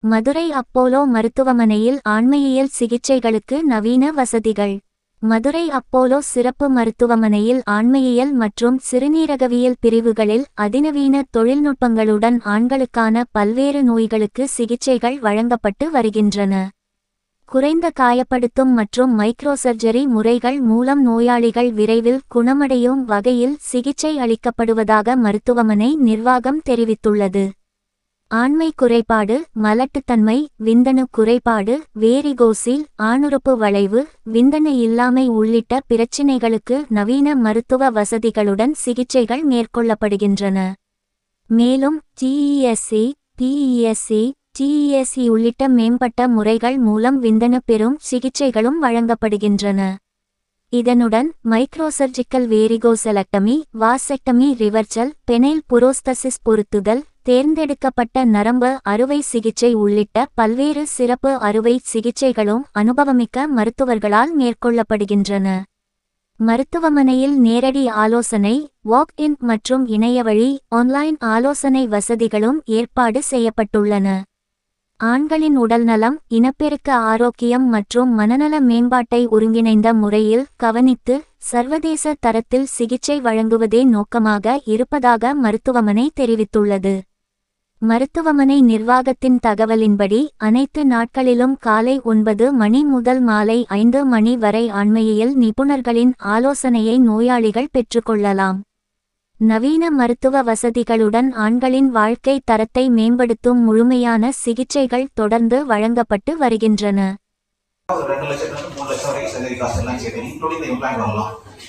Madurai Apollo மருத்துவமனையில் ஆண்மையியல் சிகிச்சைகளுக்கு நவீன வசதிகள். மதுரை அப்போலோ சிறப்பு மருத்துவமனையில் ஆண்மையியல் மற்றும் சிறுநீரகவியல் பிரிவுகளில் அதிநவீன தொழில்நுட்பங்களுடன் ஆண்களுக்கான பல்வேறு நோய்களுக்கு சிகிச்சைகள் வழங்கப்பட்டு வருகின்றன. குறைந்த காயப்படுத்தும் மற்றும் மைக்ரோசர்ஜரி முறைகள் மூலம் நோயாளிகள் விரைவில் குணமடையும் வகையில் சிகிச்சை அளிக்கப்படுவதாக மருத்துவமனை நிர்வாகம் தெரிவித்துள்ளது. ஆண்மை குறைபாடு, மலட்டுத்தன்மை, விந்தணு குறைபாடு, வேரிகோசில், ஆணுறுப்பு வளைவு, விந்தணு இல்லாமை உள்ளிட்ட பிரச்சினைகளுக்கு நவீன மருத்துவ வசதிகளுடன் சிகிச்சைகள் மேற்கொள்ளப்படுகின்றன. மேலும் TESE, PESE, TESE உள்ளிட்ட மேம்பட்ட முறைகள் மூலம் விந்தணு பெறும் சிகிச்சைகளும் வழங்கப்படுகின்றன. இதனுடன் மைக்ரோசர்ஜிக்கல் வேரிகோசெலக்டமி, வாசெக்டமி, ரிவர்சல், பெனைல் புரோஸ்தசிஸ் பொருத்துதல், தேர்ந்தெடுக்கப்பட்ட நரம்பு அறுவை சிகிச்சை உள்ளிட்ட பல்வேறு சிறப்பு அறுவை சிகிச்சைகளும் அனுபவமிக்க மருத்துவர்களால் மேற்கொள்ளப்படுகின்றன. மருத்துவமனையில் நேரடி ஆலோசனை, வாக்-இன் மற்றும் இணையவழி ஆன்லைன் ஆலோசனை வசதிகளும் ஏற்பாடு செய்யப்பட்டுள்ளன. ஆண்களின் உடல்நலம், இனப்பெருக்க ஆரோக்கியம் மற்றும் மனநல மேம்பாட்டை ஒருங்கிணைந்த முறையில் கவனித்து சர்வதேச தரத்தில் சிகிச்சை வழங்குவதே நோக்கமாக இருப்பதாக மருத்துவமனை தெரிவித்துள்ளது. மருத்துவமனை நிர்வாகத்தின் தகவலின்படி அனைத்து நாட்களிலும் காலை 9 மணி முதல் மாலை 5 மணி வரை ஆண்மையியல் நிபுணர்களின் ஆலோசனையை நோயாளிகள் பெற்றுக்கொள்ளலாம். நவீன மருத்துவ வசதிகளுடன் ஆண்களின் வாழ்க்கை தரத்தை மேம்படுத்தும் முழுமையான சிகிச்சைகள் தொடர்ந்து வழங்கப்பட்டு வருகின்றன.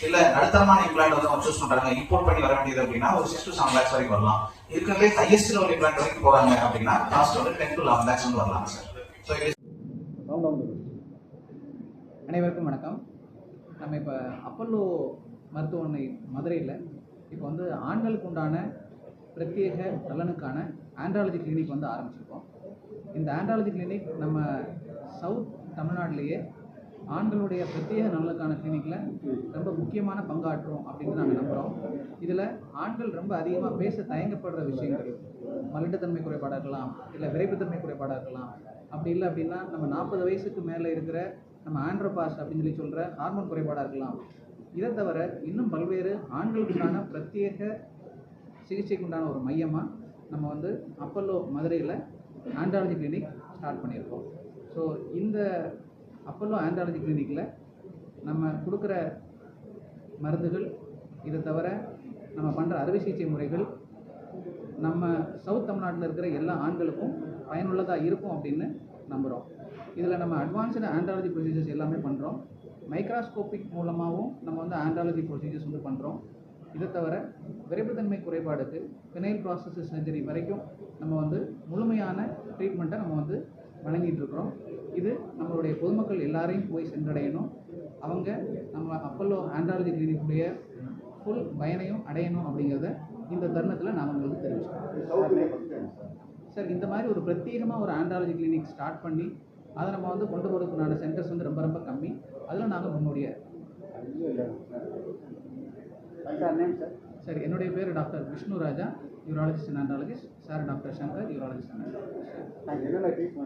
இல்ல நடுத்தரமான இம்ப்ளான்ட் வந்து அவங்க சூஸ் பண்றாங்க, இம்போர்ட் பண்ணி வர வேண்டியது அப்படின்னா ஒரு 6 to 7 lakhs வரைக்கும் வரலாம். இருக்கிறதுலே ஹையஸ்ட் லெவல் இம்ப்ளான்ட் வரைக்கும் போறாங்க அப்படின்னா காஸ்ட் வந்து 10 to 11 lakhs வரலாம் சார். ஸோ அனைவருக்கும் வணக்கம். நம்ம இப்போ அப்பல்லோ மருத்துவமனை மதுரையில் இப்போ வந்து ஆண்களுக்கு உண்டான பிரத்யேக நலனுக்கான ஆண்ட்ராலஜி கிளினிக் வந்து ஆரம்பிச்சிருக்கோம். இந்த ஆண்ட்ராலஜி கிளினிக் நம்ம சவுத் தமிழ்நாட்டிலேயே ஆண்களுடைய பிரத்யேக நலனுக்கான கிளினிக்கில் ரொம்ப முக்கியமான பங்காற்றும் அப்படின்னு நாங்கள் நம்புகிறோம். இதில் ஆண்கள் ரொம்ப அதிகமாக பேச தயங்கப்படுற விஷயங்கள், மலட்டுத்தன்மை குறைபாடாக இருக்கலாம், இல்லை விரைப்புத்தன்மை குறைபாடாக இருக்கலாம். அப்படி இல்லை அப்படின்னா நம்ம 40 வயசுக்கு மேலே இருக்கிற நம்ம ஆண்ட்ரோபாஸ் அப்படின்னு சொல்லி சொல்கிற ஹார்மோன் குறைபாடாக இருக்கலாம். இதை தவிர இன்னும் பல்வேறு ஆண்களுக்குண்டான பிரத்யேக சிகிச்சைக்குண்டான ஒரு மையமாக நம்ம வந்து அப்பல்லோ மதுரையில் ஆண்ட்ராலஜி கிளினிக் ஸ்டார்ட் பண்ணியிருக்கோம். ஸோ இந்த அப்பல்லோ ஆண்ட்ராலஜி கிளினிக்கில் நம்ம கொடுக்குற மருந்துகள், இதை தவிர நம்ம பண்ணுற அறுவை சிகிச்சை முறைகள் நம்ம சவுத் தமிழ்நாட்டில் இருக்கிற எல்லா ஆண்களுக்கும் பயனுள்ளதாக இருக்கும் அப்படின்னு நம்புகிறோம். இதில் நம்ம அட்வான்ஸ்டு ஆண்ட்ராலஜி ப்ரொசீஜர்ஸ் எல்லாமே பண்ணுறோம். மைக்ராஸ்கோபிக் மூலமாகவும் நம்ம வந்து ஆண்ட்ராலஜி ப்ரொசீஜர்ஸ் வந்து பண்ணுறோம். இதை தவிர விரைப்புத்தன்மை குறைபாடுக்கு பெனைல் ப்ராஸ்தசிஸ் சர்ஜரி வரைக்கும் நம்ம வந்து முழுமையான ட்ரீட்மெண்ட்டை நம்ம வந்து வழங்கிட்டு இருக்கிறோம். இது நம்மளுடைய பொதுமக்கள் எல்லாரையும் போய் சென்றடையணும். அவங்க நம்ம அப்பல்லோ ஆண்ட்ராலஜி கிளினிக்குடைய ஃபுல் பயனையும் அடையணும் அப்படிங்கிறத இந்த தருணத்தில் நான் உங்களுக்கு தெரிவிச்சேன். சார், இந்த மாதிரி ஒரு பிரத்யேகமாக ஒரு ஆண்ட்ராலஜி கிளினிக் ஸ்டார்ட் பண்ணி அதை நம்ம வந்து கொண்டு போகிறதுக்குண்டான சென்டர்ஸ் வந்து ரொம்ப ரொம்ப கம்மி. அதில் நாங்கள் முன்னோடிய சார், என்னுடைய பேர் doctor Vishnu Raja, urologist and andrologist. Sir doctor Shankar, urologist and andrologist.